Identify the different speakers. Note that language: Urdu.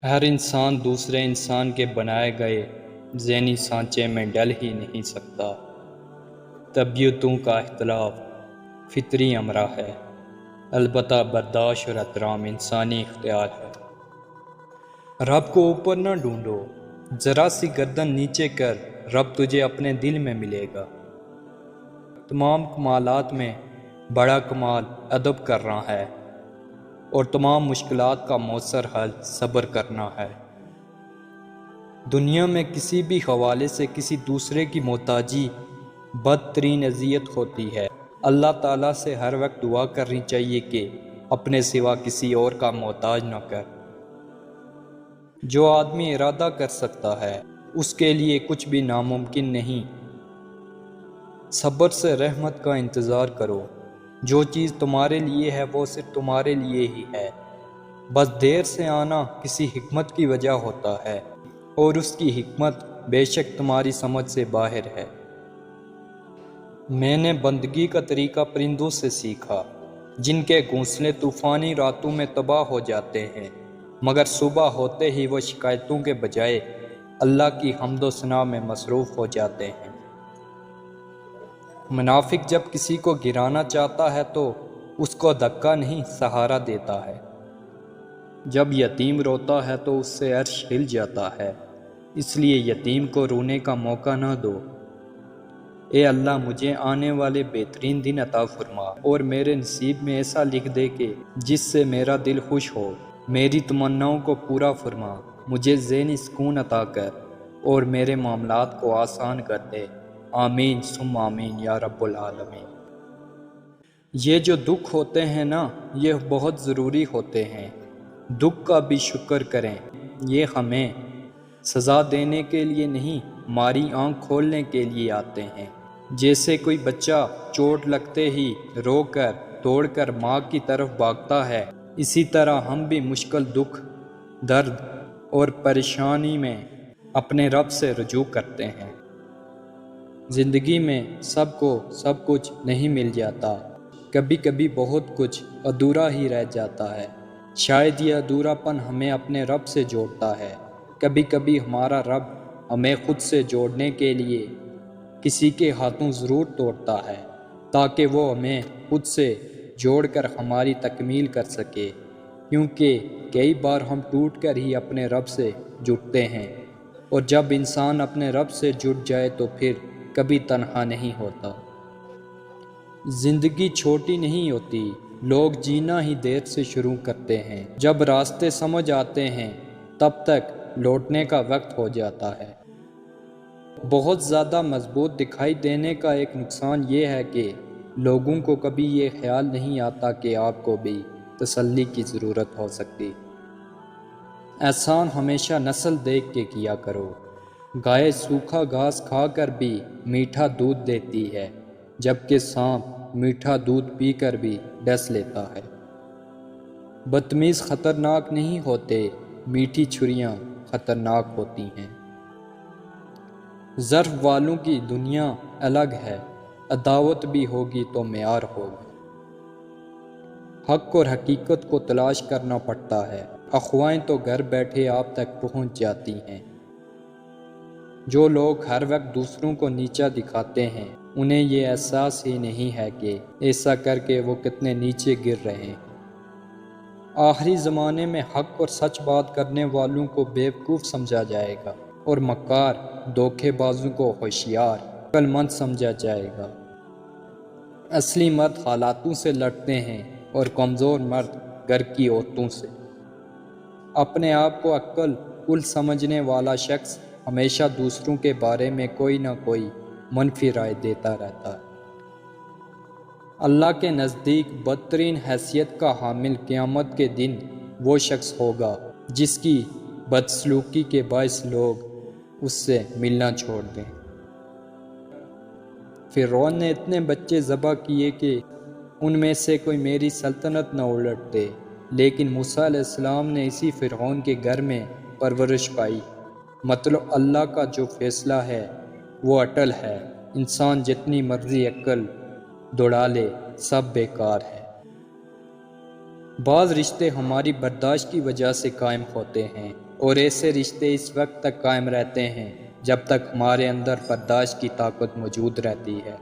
Speaker 1: ہر انسان دوسرے انسان کے بنائے گئے ذہنی سانچے میں ڈل ہی نہیں سکتا۔ طبیعتوں کا اختلاف فطری امرہ ہے، البتہ برداشت اور احترام انسانی اختیار ہے۔ رب کو اوپر نہ ڈھونڈو، ذرا سی گردن نیچے کر، رب تجھے اپنے دل میں ملے گا۔ تمام کمالات میں بڑا کمال ادب کرنا ہے، اور تمام مشکلات کا مؤثر حل صبر کرنا ہے۔ دنیا میں کسی بھی حوالے سے کسی دوسرے کی محتاجی بدترین اذیت ہوتی ہے۔ اللہ تعالیٰ سے ہر وقت دعا کرنی چاہیے کہ اپنے سوا کسی اور کا محتاج نہ کر۔ جو آدمی ارادہ کر سکتا ہے اس کے لیے کچھ بھی ناممکن نہیں۔ صبر سے رحمت کا انتظار کرو۔ جو چیز تمہارے لیے ہے وہ صرف تمہارے لیے ہی ہے، بس دیر سے آنا کسی حکمت کی وجہ ہوتا ہے، اور اس کی حکمت بے شک تمہاری سمجھ سے باہر ہے۔ میں نے بندگی کا طریقہ پرندوں سے سیکھا، جن کے گھونسلے طوفانی راتوں میں تباہ ہو جاتے ہیں، مگر صبح ہوتے ہی وہ شکایتوں کے بجائے اللہ کی حمد و ثنا میں مصروف ہو جاتے ہیں۔ منافق جب کسی کو گرانا چاہتا ہے تو اس کو دھکا نہیں سہارا دیتا ہے۔ جب یتیم روتا ہے تو اس سے عرش ہل جاتا ہے، اس لیے یتیم کو رونے کا موقع نہ دو۔ اے اللہ، مجھے آنے والے بہترین دن عطا فرما، اور میرے نصیب میں ایسا لکھ دے کہ جس سے میرا دل خوش ہو۔ میری تمناؤں کو پورا فرما، مجھے ذہنی سکون عطا کر، اور میرے معاملات کو آسان کر دے۔ آمین ثم آمین یا رب العالمین۔ یہ جو دکھ ہوتے ہیں نا، یہ بہت ضروری ہوتے ہیں۔ دکھ کا بھی شکر کریں، یہ ہمیں سزا دینے کے لیے نہیں، ہماری آنکھ کھولنے کے لیے آتے ہیں۔ جیسے کوئی بچہ چوٹ لگتے ہی رو کر دوڑ کر ماں کی طرف بھاگتا ہے، اسی طرح ہم بھی مشکل دکھ، درد اور پریشانی میں اپنے رب سے رجوع کرتے ہیں۔ زندگی میں سب کو سب کچھ نہیں مل جاتا، کبھی کبھی بہت کچھ ادھورا ہی رہ جاتا ہے۔ شاید یہ ادھورا پن ہمیں اپنے رب سے جوڑتا ہے۔ کبھی کبھی ہمارا رب ہمیں خود سے جوڑنے کے لیے کسی کے ہاتھوں ضرور توڑتا ہے، تاکہ وہ ہمیں خود سے جوڑ کر ہماری تکمیل کر سکے، کیونکہ کئی بار ہم ٹوٹ کر ہی اپنے رب سے جڑتے ہیں، اور جب انسان اپنے رب سے جڑ جائے تو پھر کبھی تنہا نہیں ہوتا۔ زندگی چھوٹی نہیں ہوتی، لوگ جینا ہی دیر سے شروع کرتے ہیں۔ جب راستے سمجھ آتے ہیں تب تک لوٹنے کا وقت ہو جاتا ہے۔ بہت زیادہ مضبوط دکھائی دینے کا ایک نقصان یہ ہے کہ لوگوں کو کبھی یہ خیال نہیں آتا کہ آپ کو بھی تسلی کی ضرورت ہو سکتی۔ احسان ہمیشہ نسل دیکھ کے کیا کرو۔ گائے سوکھا گھاس کھا کر بھی میٹھا دودھ دیتی ہے، جبکہ سانپ میٹھا دودھ پی کر بھی ڈس لیتا ہے۔ بدتمیز خطرناک نہیں ہوتے، میٹھی چھریاں خطرناک ہوتی ہیں۔ ظرف والوں کی دنیا الگ ہے، عداوت بھی ہوگی تو معیار ہوگا۔ حق اور حقیقت کو تلاش کرنا پڑتا ہے، افواہیں تو گھر بیٹھے آپ تک پہنچ جاتی ہیں۔ جو لوگ ہر وقت دوسروں کو نیچا دکھاتے ہیں، انہیں یہ احساس ہی نہیں ہے کہ ایسا کر کے وہ کتنے نیچے گر رہے ہیں۔ آخری زمانے میں حق اور سچ بات کرنے والوں کو بیوقوف سمجھا جائے گا، اور مکار دھوکے بازوں کو ہوشیار عقل مند سمجھا جائے گا۔ اصلی مرد حالاتوں سے لڑتے ہیں، اور کمزور مرد گھر کی عورتوں سے۔ اپنے آپ کو عقل کل سمجھنے والا شخص ہمیشہ دوسروں کے بارے میں کوئی نہ کوئی منفی رائے دیتا رہتا ہے۔ اللہ کے نزدیک بدترین حیثیت کا حامل قیامت کے دن وہ شخص ہوگا جس کی بدسلوکی کے باعث لوگ اس سے ملنا چھوڑ دیں۔ فرعون نے اتنے بچے ذبح کیے کہ ان میں سے کوئی میری سلطنت نہ الٹتے، لیکن موسیٰ علیہ السلام نے اسی فرعون کے گھر میں پرورش پائی۔ مطلب اللہ کا جو فیصلہ ہے وہ اٹل ہے، انسان جتنی مرضی عقل دوڑا لے سب بیکار ہے۔ بعض رشتے ہماری برداشت کی وجہ سے قائم ہوتے ہیں، اور ایسے رشتے اس وقت تک قائم رہتے ہیں جب تک ہمارے اندر برداشت کی طاقت موجود رہتی ہے۔